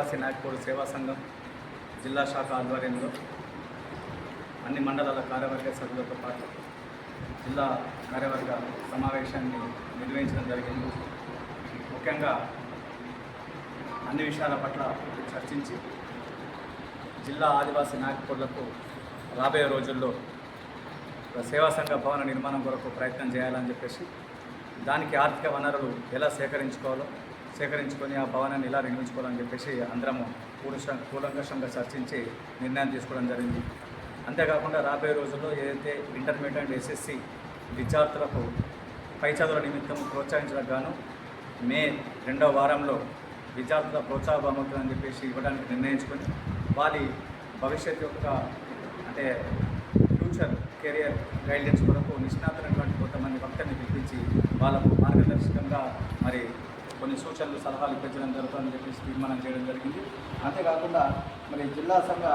ఆదివాసీ నాయకుడు సేవా సంఘం జిల్లా శాఖ ఆధ్వర్యంలో అన్ని మండలాల కార్యవర్గ సభ్యులతో పాటు జిల్లా కార్యవర్గ సమావేశాన్ని నిర్వహించడం జరిగింది. ముఖ్యంగా అన్ని విషయాల పట్ల చర్చించి జిల్లా ఆదివాసీ నాయకులకు రాబోయే రోజుల్లో సేవా సంఘ భవన నిర్మాణం కొరకు ప్రయత్నం చేయాలని చెప్పేసి దానికి ఆర్థిక వనరులు ఎలా సేకరించుకొని ఆ భవనాన్ని ఎలా నిర్మించుకోవాలని చెప్పేసి అందరము కూలంకషంగా చర్చించి నిర్ణయం తీసుకోవడం జరిగింది. అంతేకాకుండా రాబోయే రోజుల్లో ఏదైతే ఇంటర్మీడియట్ అండ్ ఎస్ఎస్సి విద్యార్థులకు పై చదువుల నిమిత్తం ప్రోత్సహించడానికి గాను మే 2వ వారంలో విద్యార్థుల ప్రోత్సాహ బహుమతులు అని చెప్పేసి ఇవ్వడానికి నిర్ణయించుకొని వారి భవిష్యత్తు యొక్క అంటే ఫ్యూచర్ కెరియర్ గైడెన్స్ కొరకు నిష్ణాతులైనటువంటి కొంతమంది భక్తుల్ని పిలిపించి వాళ్ళకు మార్గదర్శకంగా మరి కొన్ని సూచనలు సలహాలు ఇప్పించడం జరుగుతుందని చెప్పేసి తీర్మానం చేయడం జరిగింది. అంతేకాకుండా మరి జిల్లా సంఘ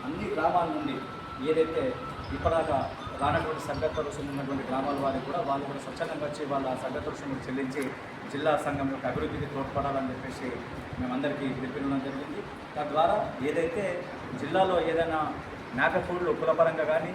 అన్ని గ్రామాల నుండి ఏదైతే ఇప్పటిదాకా రానటువంటి సభ్యత్వ రుసుము ఉన్నటువంటి గ్రామాల వారికి కూడా వాళ్ళు కూడా స్వచ్ఛందంగా వచ్చి వాళ్ళ సభ్యత్వ రుసుము చెల్లించి జిల్లా సంఘం యొక్క అభివృద్ధికి తోడ్పడాలని చెప్పేసి మేమందరికీ పిలుపునివ్వడం జరిగింది. తద్వారా ఏదైతే జిల్లాలో ఏదైనా మేకఫూడ్లు కులపరంగా కానీ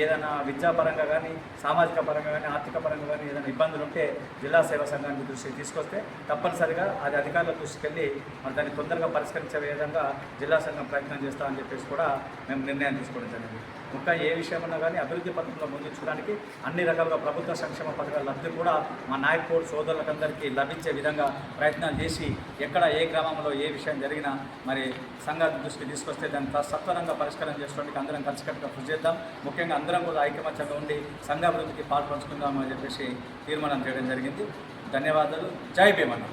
ఏదైనా విద్యాపరంగా కానీ సామాజిక పరంగా కానీ ఆర్థిక పరంగా కానీ ఏదైనా ఇబ్బందులు ఉంటే జిల్లా సేవా సంఘానికి దృష్టికి తీసుకొస్తే తప్పనిసరిగా అది అధికారుల దృష్టికి వెళ్ళి మరి దాన్ని తొందరగా పరిష్కరించే విధంగా జిల్లా సంఘం ప్రయత్నం చేస్తామని చెప్పేసి కూడా మేము నిర్ణయం తీసుకోవడం జరిగింది. ఇంకా ఏ విషయమన్నా కానీ అభివృద్ధి పథకంలో ముందుంచడానికి అన్ని రకాలుగా ప్రభుత్వ సంక్షేమ పథకాల లబ్ధి కూడా మా నాయకుడు సోదరులకందరికీ లభించే విధంగా ప్రయత్నాలు చేసి ఎక్కడ ఏ గ్రామంలో ఏ విషయం జరిగినా మరి సంఘాల దృష్టికి తీసుకొస్తే దాన్ని సత్వరంగా పరిష్కారం చేసుకోవడానికి అందరం కలిసికట్టుగా కృషి చేద్దాం. ముఖ్యంగా అందరం కూడా ఐకమత్యంగా ఉండి సంఘాభివృద్ధికి పాల్పంచుకుందామని చెప్పేసి తీర్మానం చేయడం జరిగింది. ధన్యవాదాలు. జై భీమన్న.